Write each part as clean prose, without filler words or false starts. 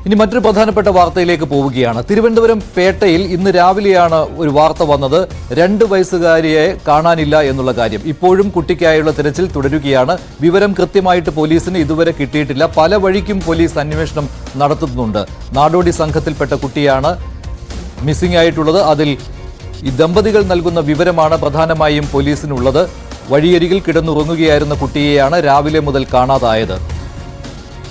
ഇനി മറ്റൊരു പ്രധാനപ്പെട്ട വാർത്തയിലേക്ക് പോവുകയാണ്. തിരുവനന്തപുരം പേട്ടയിൽ ഇന്ന് രാവിലെയാണ് ഒരു വാർത്ത വന്നത്. 2 വയസ്സുകാരിയെ കാണാനില്ല എന്നുള്ള കാര്യം. ഇപ്പോഴും കുട്ടിക്കായുള്ള തിരച്ചിൽ തുടരുകയാണ്. വിവരം കൃത്യമായിട്ട് പോലീസിന് ഇതുവരെ കിട്ടിയിട്ടില്ല. പല വഴിക്കും പോലീസ് അന്വേഷണം നടത്തുന്നുണ്ട്. നാടോടി സംഘത്തിൽപ്പെട്ട കുട്ടിയാണ് മിസ്സിംഗ് ആയിട്ടുള്ളത്. അതിൽ ഈ ദമ്പതികൾ നൽകുന്ന വിവരമാണ് പ്രധാനമായും പോലീസിനുള്ളത്. വഴിയരികിൽ കിടന്നുറങ്ങുകയായിരുന്ന കുട്ടിയെയാണ് രാവിലെ മുതൽ കാണാതായത്.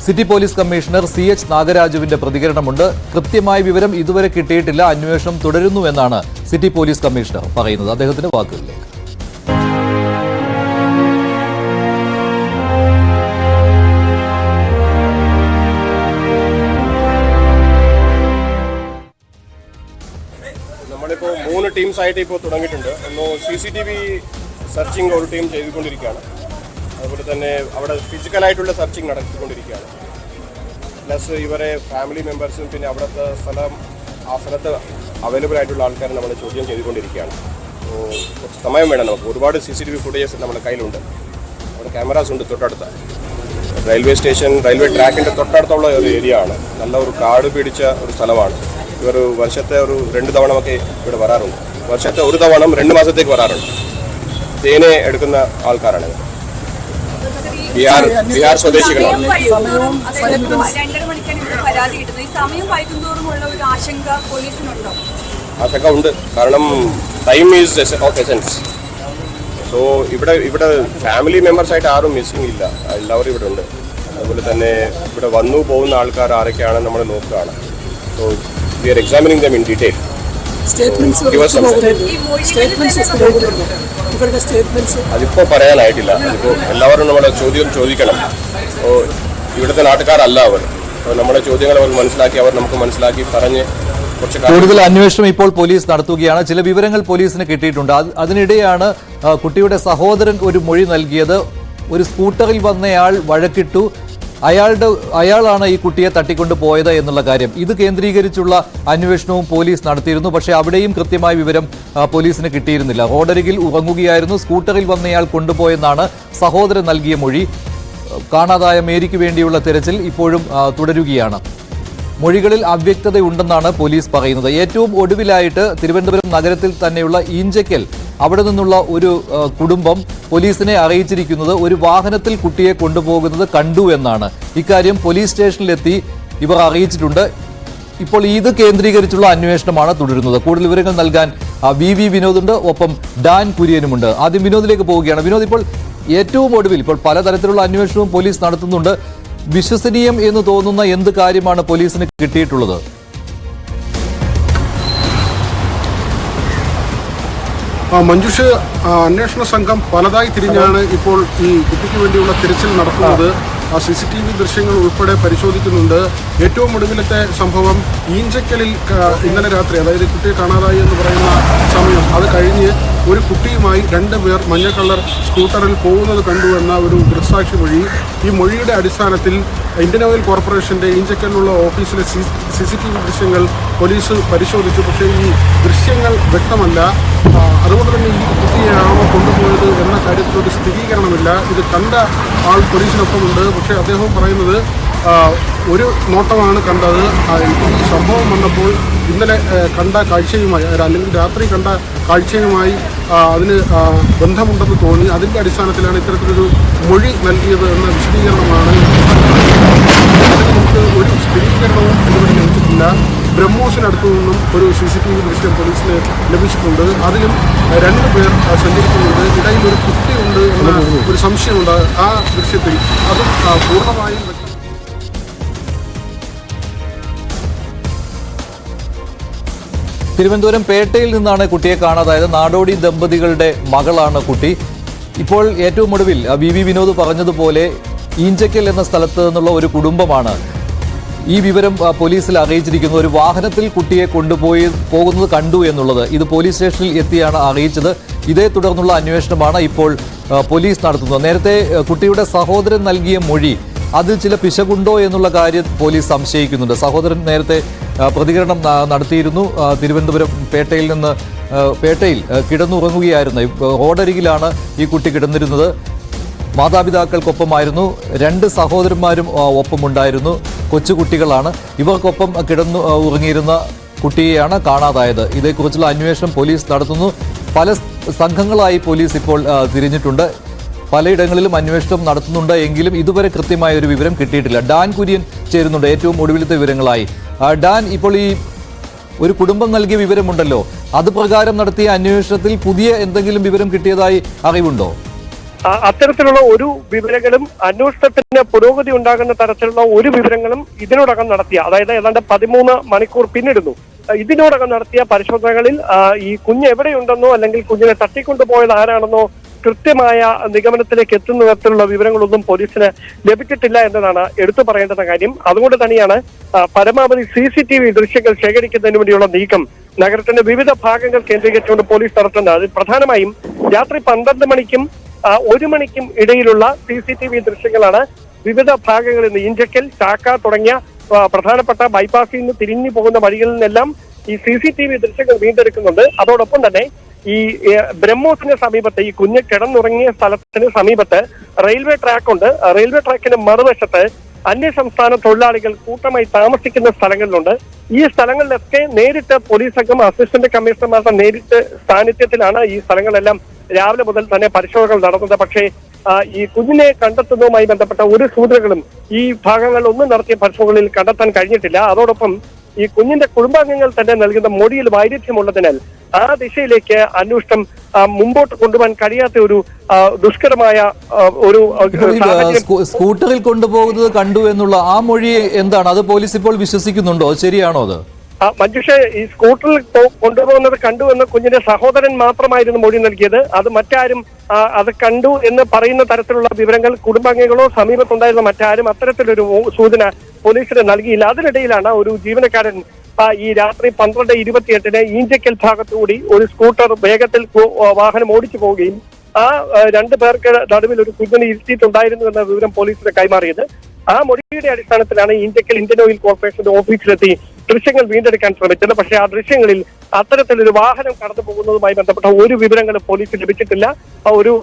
City police commissioner CH നാഗരാജുവിന്റെ പ്രതികരണമുണ്ട്. കൃത്യമായ വിവരം ഇതുവരെ കിട്ടിയിട്ടില്ല, അന്വേഷണം തുടരുന്നുവെന്നാണ് സിറ്റി പോലീസ് കമ്മീഷണർ പറയുന്നത്. അദ്ദേഹത്തിന്റെ വാക്കുകളിലേക്ക്. നമ്മളിപ്പോൾ 3 ടീംസായിട്ട് ഇപ്പോൾ തുടങ്ങിയിട്ടുണ്ട്. ഒന്ന് CCTV സെർച്ചിങ് ഒരു ടീം ചെയ്തുകൊണ്ടിരിക്കുകയാണ്. അതുപോലെ തന്നെ അവിടെ ഫിസിക്കലായിട്ടുള്ള സെർച്ചിങ് നടത്തിക്കൊണ്ടിരിക്കുകയാണ്. പ്ലസ് ഇവരെ ഫാമിലി മെമ്പേഴ്സും പിന്നെ അവിടുത്തെ ആ സ്ഥലത്ത് അവൈലബിൾ ആയിട്ടുള്ള ആൾക്കാരെ നമ്മൾ ചോദ്യം ചെയ്തുകൊണ്ടിരിക്കുകയാണ്. കുറച്ച് സമയം വേണം നമുക്ക്. ഒരുപാട് CCTV ഫുട്ടേജസ് നമ്മുടെ കയ്യിലുണ്ട്. അവിടെ ക്യാമറാസ് ഉണ്ട് തൊട്ടടുത്ത റെയിൽവേ സ്റ്റേഷൻ, റെയിൽവേ ട്രാക്കിൻ്റെ തൊട്ടടുത്തുള്ള ഒരു ഏരിയ ആണ്. നല്ല ഒരു കാട് പിടിച്ച ഒരു സ്ഥലമാണ്. ഇവർ വർഷത്തെ ഒരു 2 തവണ ഇവിടെ വരാറുണ്ട്. വർഷത്തെ 1 തവണ 2 മാസത്തേക്ക് വരാറുണ്ട്. തേനെ എടുക്കുന്ന ആൾക്കാരാണ്. ബിഹാർ സ്വദേശികളാണ്. ആശങ്ക ഉണ്ട്. കാരണം time is of essence. So ഇവിടെ ഫാമിലി മെമ്പേഴ്സായിട്ട് ആരും മിസ്സിംഗ് ഇല്ല. എല്ലാവരും ഇവിടെ ഉണ്ട്. അതുപോലെ തന്നെ ഇവിടെ വന്നു പോകുന്ന ആൾക്കാർ ആരൊക്കെയാണെന്ന് നമ്മൾ നോക്കുകയാണ്. So we are examining them in detail. അതിപ്പോൾ പറയാനായിട്ടില്ല. അതിപ്പോൾ എല്ലാവരും നമ്മുടെ ചോദ്യം ചോദിക്കണം. ഇവിടുത്തെ നാട്ടുകാരല്ല അവർ. നമ്മുടെ ചോദ്യങ്ങൾ അവർ മനസ്സിലാക്കി, അവർ നമുക്ക് മനസ്സിലാക്കി പറഞ്ഞ് കൂടുതൽ അന്വേഷണം ഇപ്പോൾ പോലീസ് നടത്തുകയാണ്. ചില വിവരങ്ങൾ പോലീസിന് കിട്ടിയിട്ടുണ്ട്. അതിനിടെയാണ് കുട്ടിയുടെ സഹോദരൻ ഒരു മൊഴി നൽകിയത്. ഒരു സ്കൂട്ടറിൽ വന്നയാൾ വഴക്കിട്ടു, അയാളാണ് ഈ കുട്ടിയെ തട്ടിക്കൊണ്ടു പോയത് എന്നുള്ള കാര്യം. ഇത് കേന്ദ്രീകരിച്ചുള്ള അന്വേഷണവും പോലീസ് നടത്തിയിരുന്നു. പക്ഷേ അവിടെയും കൃത്യമായ വിവരം പോലീസിന് കിട്ടിയിരുന്നില്ല. റോഡരികിൽ ഉറങ്ങുകയായിരുന്നു, സ്കൂട്ടറിൽ വന്നയാൾ കൊണ്ടുപോയെന്നാണ് സഹോദരൻ നൽകിയ മൊഴി. കാണാതായ മേരിക്ക് വേണ്ടിയുള്ള തിരച്ചിൽ ഇപ്പോഴും തുടരുകയാണ്. മൊഴികളിൽ അവ്യക്തതയുണ്ടെന്നാണ് പോലീസ് പറയുന്നത്. ഏറ്റവും ഒടുവിലായിട്ട് തിരുവനന്തപുരം നഗരത്തിൽ തന്നെയുള്ള ഈഞ്ചക്കൽ, അവിടെ നിന്നുള്ള ഒരു കുടുംബം പോലീസിനെ അറിയിച്ചിരിക്കുന്നത് ഒരു വാഹനത്തിൽ കുട്ടിയെ കൊണ്ടുപോകുന്നത് കണ്ടു എന്നാണ്. ഇക്കാര്യം പോലീസ് സ്റ്റേഷനിലെത്തി ഇവർ അറിയിച്ചിട്ടുണ്ട്. ഇപ്പോൾ ഇത് കേന്ദ്രീകരിച്ചുള്ള അന്വേഷണമാണ് തുടരുന്നത്. കൂടുതൽ വിവരങ്ങൾ നൽകാൻ VV വിനോദുണ്ട്, ഒപ്പം ഡാൻ കുര്യനുമുണ്ട്. ആദ്യം വിനോദിലേക്ക് പോവുകയാണ്. വിനോദ്, ഇപ്പോൾ ഏറ്റവും ഒടുവിൽ ഇപ്പോൾ പലതരത്തിലുള്ള അന്വേഷണവും പോലീസ് നടത്തുന്നുണ്ട്. വിശ്വസനീയം എന്ന് തോന്നുന്ന എന്ത് കാര്യമാണ് പോലീസിന് കിട്ടിയിട്ടുള്ളത്? മഞ്ജുഷ്, അന്വേഷണ സംഘം പലതായി തിരിഞ്ഞാണ് ഇപ്പോൾ ഈ കുട്ടിക്ക് വേണ്ടിയുള്ള തിരച്ചിൽ നടത്തുന്നത്. CCTV ദൃശ്യങ്ങൾ ഉൾപ്പെടെ പരിശോധിക്കുന്നുണ്ട്. ഏറ്റവും ഒടുവിലത്തെ സംഭവം ഈഞ്ചക്കലിൽ ഇന്നലെ രാത്രി, അതായത് കുട്ടിയെ കാണാതായി എന്ന് പറയുന്ന സമയം, അത് കഴിഞ്ഞ് ഒരു കുട്ടിയുമായി 2 പേർ മഞ്ഞ കളർ സ്കൂട്ടറിൽ പോകുന്നത് കണ്ടു എന്ന ഒരു ദൃക്സാക്ഷി മൊഴി. ഈ മൊഴിയുടെ അടിസ്ഥാനത്തിൽ ഇന്ത്യൻ ഓയിൽ കോർപ്പറേഷൻ്റെ ഈഞ്ചക്കലിലുള്ള ഓഫീസിലെ CCTV ദൃശ്യങ്ങൾ പോലീസ് പരിശോധിച്ചു. പക്ഷേ ഈ ദൃശ്യങ്ങൾ വ്യക്തമല്ല. അതുകൊണ്ട് തന്നെ ഈ കുട്ടിയെയാണോ കൊണ്ടുപോയത് എന്ന കാര്യത്തിലൊരു സ്ഥിരീകരണമില്ല. ഇത് കണ്ട ആൾ പോലീസിനൊപ്പമുണ്ട്. പക്ഷേ അദ്ദേഹം പറയുന്നത് ഒരു നോട്ടമാണ് കണ്ടത്. ഈ സംഭവം വന്നപ്പോൾ ഇന്നലെ കണ്ട കാഴ്ചയുമായി, അല്ലെങ്കിൽ രാത്രി കണ്ട കാഴ്ചയുമായി അതിന് ബന്ധമുണ്ടെന്ന് തോന്നി. അതിൻ്റെ അടിസ്ഥാനത്തിലാണ് ഇത്തരത്തിലൊരു മൊഴി നൽകിയത് എന്ന വിശദീകരണമാണ്. നമുക്ക് ഒരു സ്ഥിരീകരണവും ഇതുവരെ ലഭിച്ചിട്ടില്ല. ബ്രഹ്മോസിനടുത്തു നിന്നും ഒരു CCTV ദൃശ്യം പോലീസിന് ലഭിച്ചിട്ടുണ്ട്. അതിലും 2 പേർ സഞ്ചരിക്കുന്നുണ്ട്. ഇടയിൽ ഒരു കുട്ടിയുണ്ട് എന്ന ഒരു സംശയമുണ്ട് ആ ദൃശ്യത്തിൽ. അതും പൂർണ്ണമായും തിരുവനന്തപുരം പേട്ടയിൽ നിന്നാണ് കുട്ടിയെ കാണാതായത്. നാടോടി ദമ്പതികളുടെ മകളാണ് കുട്ടി. ഇപ്പോൾ ഏറ്റവും ഒടുവിൽ VV വിനോദ് പറഞ്ഞതുപോലെ ഈഞ്ചക്കൽ എന്ന സ്ഥലത്ത് നിന്നുള്ള ഒരു കുടുംബമാണ് ഈ വിവരം പോലീസിൽ അറിയിച്ചിരിക്കുന്നു. ഒരു വാഹനത്തിൽ കുട്ടിയെ പോകുന്നത് കണ്ടു എന്നുള്ളത് ഇത് പോലീസ് സ്റ്റേഷനിൽ എത്തിയാണ് അറിയിച്ചത്. ഇതേ തുടർന്നുള്ള അന്വേഷണമാണ് ഇപ്പോൾ പോലീസ് നടത്തുന്നത്. നേരത്തെ കുട്ടിയുടെ സഹോദരൻ നൽകിയ മൊഴി, അതിൽ ചില പിശകുണ്ടോ എന്നുള്ള കാര്യം പോലീസ് സംശയിക്കുന്നുണ്ട്. സഹോദരൻ നേരത്തെ പ്രതികരണം നടത്തിയിരുന്നു. തിരുവനന്തപുരം പേട്ടയിൽ കിടന്നുറങ്ങുകയായിരുന്നു. റോഡരികിലാണ് ഈ കുട്ടി കിടന്നിരുന്നത്. മാതാപിതാക്കൾക്കൊപ്പമായിരുന്നു. 2 സഹോദരന്മാരും ഒപ്പമുണ്ടായിരുന്നു. കൊച്ചുകുട്ടികളാണ്. ഇവർക്കൊപ്പം കിടന്നു ഉറങ്ങിയിരുന്ന കുട്ടിയെയാണ് കാണാതായത്. ഇതേക്കുറിച്ചുള്ള അന്വേഷണം പോലീസ് നടത്തുന്നു. പല സംഘങ്ങളായി പോലീസ് ഇപ്പോൾ തിരിഞ്ഞിട്ടുണ്ട്. പലയിടങ്ങളിലും അന്വേഷണം നടത്തുന്നുണ്ട്. എങ്കിലും ഇതുവരെ കൃത്യമായ ഒരു വിവരം കിട്ടിയിട്ടില്ല. ഡാൻ കുര്യൻ ചേരുന്നുണ്ട് ഏറ്റവും ഒടുവിലത്തെ വിവരങ്ങളായി. ഡാൻ, ഇപ്പോൾ ഈ ഒരു കുടുംബം നൽകിയ വിവരമുണ്ടല്ലോ, അത് പ്രകാരം നടത്തിയ അന്വേഷണത്തിൽ പുതിയ എന്തെങ്കിലും വിവരം കിട്ടിയതായി അറിവുണ്ടോ? അത്തരത്തിലുള്ള ഒരു വിവരങ്ങളും അന്വേഷണത്തിന് പുരോഗതി ഉണ്ടാകുന്ന തരത്തിലുള്ള ഒരു വിവരങ്ങളും ഇതിനോടകം നടത്തിയ, അതായത് ഏതാണ്ട് 13 മണിക്കൂർ പിന്നിടുന്നു, ഇതിനോടകം നടത്തിയ പരിശോധനകളിൽ ഈ കുഞ്ഞ് എവിടെയുണ്ടെന്നോ അല്ലെങ്കിൽ കുഞ്ഞിനെ തട്ടിക്കൊണ്ടുപോയത് ആരാണെന്നോ കൃത്യമായ നിഗമനത്തിലേക്ക് എത്തുന്ന തരത്തിലുള്ള വിവരങ്ങളൊന്നും പോലീസിന് ലഭിച്ചിട്ടില്ല എന്നതാണ് എടുത്തു പറയേണ്ടുന്ന കാര്യം. അതുകൊണ്ട് തന്നെയാണ് പരമാവധി CCTV ദൃശ്യങ്ങൾ ശേഖരിക്കുന്നതിന് വേണ്ടിയുള്ള നീക്കം നഗരത്തിന്റെ വിവിധ ഭാഗങ്ങൾ കേന്ദ്രീകരിച്ചുകൊണ്ട് പോലീസ് നടത്തുന്നത്. അത് പ്രധാനമായും രാത്രി 12 മണിക്കും 1 മണിക്കും ഇടയിലുള്ള CCTV ദൃശ്യങ്ങളാണ് വിവിധ ഭാഗങ്ങളിൽ നിന്ന് ഇഞ്ചക്കൽ, ചാക്ക തുടങ്ങിയ പ്രധാനപ്പെട്ട ബൈപ്പാസിൽ നിന്ന് തിരിഞ്ഞു പോകുന്ന വഴികളിൽ നിന്നെല്ലാം ഈ CCTV ദൃശ്യങ്ങൾ വീണ്ടെടുക്കുന്നുണ്ട്. അതോടൊപ്പം തന്നെ ഈ ബ്രഹ്മോസിന് സമീപത്ത്, ഈ കുഞ്ഞ് കിടന്നുറങ്ങിയ സ്ഥലത്തിന് സമീപത്ത് റെയിൽവേ ട്രാക്ക് ഉണ്ട്. റെയിൽവേ ട്രാക്കിന്റെ മറുവശത്ത് അന്യസംസ്ഥാന തൊഴിലാളികൾ കൂട്ടമായി താമസിക്കുന്ന സ്ഥലങ്ങളിലുണ്ട്. ഈ സ്ഥലങ്ങളിലൊക്കെ നേരിട്ട് പോലീസ് സംഘം, അസിസ്റ്റന്റ് കമ്മീഷണർമാരുടെ നേരിട്ട് സാന്നിധ്യത്തിലാണ് ഈ സ്ഥലങ്ങളെല്ലാം രാവിലെ മുതൽ തന്നെ പരിശോധനകൾ നടന്നത്. പക്ഷേ ഈ കുഞ്ഞിനെ കണ്ടെത്തുന്നതുമായി ബന്ധപ്പെട്ട ഒരു സൂചനകളും ഈ ഭാഗങ്ങളിലൊന്നും നടത്തിയ പരിശോധനകളിൽ കണ്ടെത്താൻ കഴിഞ്ഞിട്ടില്ല. അതോടൊപ്പം ഈ കുഞ്ഞിന്റെ കുടുംബാംഗങ്ങൾ തന്നെ നൽകുന്ന മൊഴിയിൽ വൈരുദ്ധ്യമുള്ളതിനാൽ ആ ദിശയിലേക്ക് അന്വേഷണം മുമ്പോട്ട് കൊണ്ടുപോകാൻ കഴിയാത്ത ഒരു ദുഷ്കരമായ ഒരു സ്കൂട്ടറിൽ കൊണ്ടുപോകുന്നത് കണ്ടു എന്നുള്ള ആ മൊഴി എന്താണ്? അത് പോലീസ് ഇപ്പോൾ വിശ്വസിക്കുന്നുണ്ടോ? ശരിയാണോ അത്? മഞ്ജുഷ, ഈ സ്കൂട്ടറിൽ കൊണ്ടുപോകുന്നത് കണ്ടു എന്ന് കുഞ്ഞിന്റെ സഹോദരൻ മാത്രമായിരുന്നു മൊഴി നൽകിയത്. അത് മറ്റാരും അത് കണ്ടു എന്ന് പറയുന്ന തരത്തിലുള്ള വിവരങ്ങൾ കുടുംബാംഗങ്ങളോ സമീപത്തുണ്ടായിരുന്ന മറ്റാരും അത്തരത്തിലൊരു സൂചന പോലീസിന് നൽകിയില്ല. അതിനിടയിലാണ് ഒരു ജീവനക്കാരൻ ഈ രാത്രി 12:28 ഈഞ്ചക്കൽ ഭാഗത്തുകൂടി ഒരു സ്കൂട്ടർ വേഗത്തിൽ വാഹനം ഓടിച്ചു പോവുകയും ആ 2 പേർക്ക് നടുവിൽ ഒരു കുഞ്ഞിനെ ഇരുത്തിയിട്ടുണ്ടായിരുന്നു എന്ന വിവരം പോലീസിന് കൈമാറിയത്. ആ മൊഴിയുടെ അടിസ്ഥാനത്തിലാണ് ഈഞ്ചക്കൽ ഇന്ത്യൻ ഓയിൽ കോർപ്പറേഷന്റെ ഓഫീസിലെത്തി ദൃശ്യങ്ങൾ വീണ്ടെടുക്കാൻ ശ്രമിച്ചത്. പക്ഷേ ആ ദൃശ്യങ്ങളിൽ അത്തരത്തിലൊരു വാഹനം കടന്നു പോകുന്നതുമായി ബന്ധപ്പെട്ട ഒരു വിവരങ്ങളും പോലീസിന് ലഭിച്ചിട്ടില്ല. ഒരു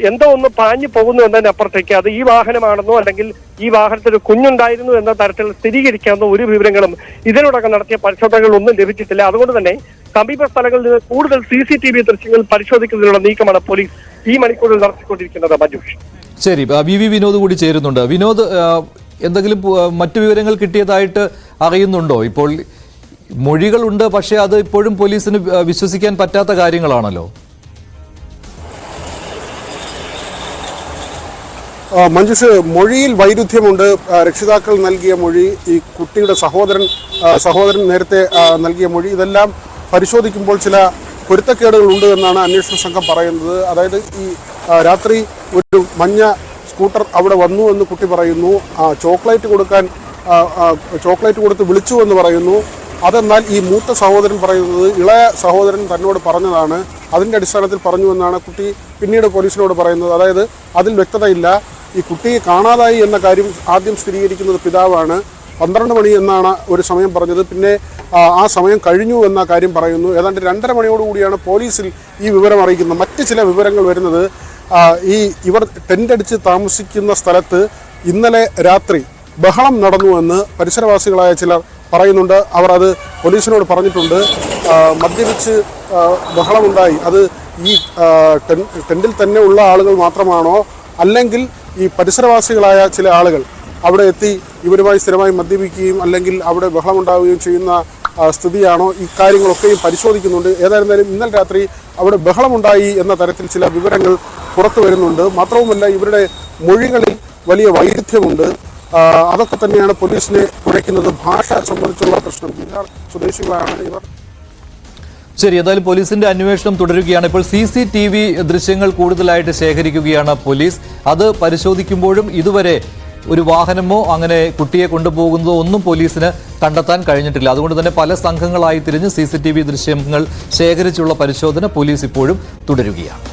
എന്തോ ഒന്ന് പാഞ്ഞു പോകുന്നു എന്നതിനപ്പുറത്തേക്ക് അത് ഈ വാഹനമാണെന്നോ അല്ലെങ്കിൽ ഈ വാഹനത്തിൽ ഒരു കുഞ്ഞുണ്ടായിരുന്നു എന്ന തരത്തിൽ സ്ഥിരീകരിക്കാവുന്ന ഒരു വിവരങ്ങളും ഇതിനോടകം നടത്തിയ പരിശോധനകളൊന്നും ലഭിച്ചിട്ടില്ല. അതുകൊണ്ട് തന്നെ സമീപ സ്ഥലങ്ങളിൽ നിന്ന് കൂടുതൽ CCTV ദൃശ്യങ്ങൾ പരിശോധിക്കുന്നതിനുള്ള നീക്കമാണ് പോലീസ് ഈ മണിക്കൂറിൽ നടത്തിക്കൊണ്ടിരിക്കുന്നത്. മഞ്ജുഷ്, ശരി. VV വിനോദ് കൂടി ചേരുന്നുണ്ട്. വിനോദ്, എന്തെങ്കിലും മറ്റു വിവരങ്ങൾ കിട്ടിയതായിട്ട് അറിയുന്നുണ്ടോ? ഇപ്പോൾ മൊഴികളുണ്ട്, പക്ഷേ അത് ഇപ്പോഴും പോലീസിന് വിശ്വസിക്കാൻ പറ്റാത്ത കാര്യങ്ങളാണല്ലോ. മഞ്ജുഷ്, മൊഴിയിൽ വൈരുദ്ധ്യമുണ്ട്. രക്ഷിതാക്കൾ നൽകിയ മൊഴി, ഈ കുട്ടിയുടെ സഹോദരൻ നേരത്തെ നൽകിയ മൊഴി, ഇതെല്ലാം പരിശോധിക്കുമ്പോൾ ചില പൊരുത്തക്കേടുകൾ ഉണ്ട് എന്നാണ് അന്വേഷണ സംഘം പറയുന്നത്. അതായത് ഈ രാത്രി ഒരു മഞ്ഞ സ്കൂട്ടർ അവിടെ വന്നു എന്ന് കുട്ടി പറയുന്നു. ചോക്ലേറ്റ് കൊടുത്ത് വിളിച്ചു എന്ന് പറയുന്നു. അതെന്നാൽ ഈ മൂത്ത സഹോദരൻ പറയുന്നത് ഇളയ സഹോദരൻ തന്നോട് പറഞ്ഞതാണ്, അതിൻ്റെ അടിസ്ഥാനത്തിൽ പറഞ്ഞു എന്നാണ് കുട്ടി പിന്നീട് പോലീസിനോട് പറയുന്നത്. അതായത് അതിൽ വ്യക്തതയില്ല. ഈ കുട്ടിയെ കാണാതായി എന്ന കാര്യം ആദ്യം സ്ഥിരീകരിക്കുന്നത് പിതാവാണ്. 12 മണി എന്നാണ് ഒരു സമയം പറഞ്ഞത്. പിന്നെ ആ സമയം കഴിഞ്ഞു എന്ന കാര്യം പറയുന്നു. ഏതാണ്ട് 2:30 മണിയോടുകൂടിയാണ് പോലീസിൽ ഈ വിവരം അറിയിക്കുന്നത്. മറ്റ് ചില വിവരങ്ങൾ വരുന്നത്, ഇവർ ടെൻ്റ് അടിച്ച് താമസിക്കുന്ന സ്ഥലത്ത് ഇന്നലെ രാത്രി ബഹളം നടന്നുവെന്ന് പരിസരവാസികളായ ചിലർ പറയുന്നുണ്ട്. അവർ അത് പോലീസിനോട് പറഞ്ഞിട്ടുണ്ട്. മദ്യപിച്ച് ബഹളമുണ്ടായി. അത് ഈ ടെൻറ്റിൽ തന്നെ ഉള്ള ആളുകൾ മാത്രമാണോ, അല്ലെങ്കിൽ ഈ പരിസരവാസികളായ ചില ആളുകൾ അവിടെ എത്തി ഇവരുമായി സ്ഥിരമായി മദ്യപിക്കുകയും അല്ലെങ്കിൽ അവിടെ ബഹളമുണ്ടാവുകയും ചെയ്യുന്ന സ്ഥിതിയാണോ, ഇക്കാര്യങ്ങളൊക്കെയും പരിശോധിക്കുന്നുണ്ട്. ഏതായിരുന്നാലും ഇന്നലെ രാത്രി അവിടെ ബഹളമുണ്ടായി എന്ന തരത്തിൽ ചില വിവരങ്ങൾ പുറത്തു വരുന്നുണ്ട്. മാത്രവുമല്ല, ഇവരുടെ മൊഴികളിൽ വലിയ വൈരുദ്ധ്യമുണ്ട്. അതൊക്കെ തന്നെയാണ് പോലീസിനെ കുഴയ്ക്കുന്നത്. ഭാഷ സംബന്ധിച്ചുള്ള പ്രശ്നം. ബീഹാർ സ്വദേശികളാണ് ഇവർ. ശരി, എന്തായാലും പോലീസിന്റെ അന്വേഷണം തുടരുകയാണ്. ഇപ്പോൾ CCTV ദൃശ്യങ്ങൾ കൂടുതലായിട്ട് ശേഖരിക്കുകയാണ് പോലീസ്. അത് പരിശോധിക്കുമ്പോഴും ഇതുവരെ ഒരു വാഹനമോ അങ്ങനെ കുട്ടിയെ കൊണ്ടുപോകുന്നതോ ഒന്നും പോലീസിന് കണ്ടെത്താൻ കഴിഞ്ഞിട്ടില്ല. അതുകൊണ്ട് തന്നെ പല സംഘങ്ങളായി തിരിഞ്ഞ് CCTV ദൃശ്യങ്ങൾ ശേഖരിച്ചുള്ള പരിശോധന പോലീസ് ഇപ്പോഴും തുടരുകയാണ്.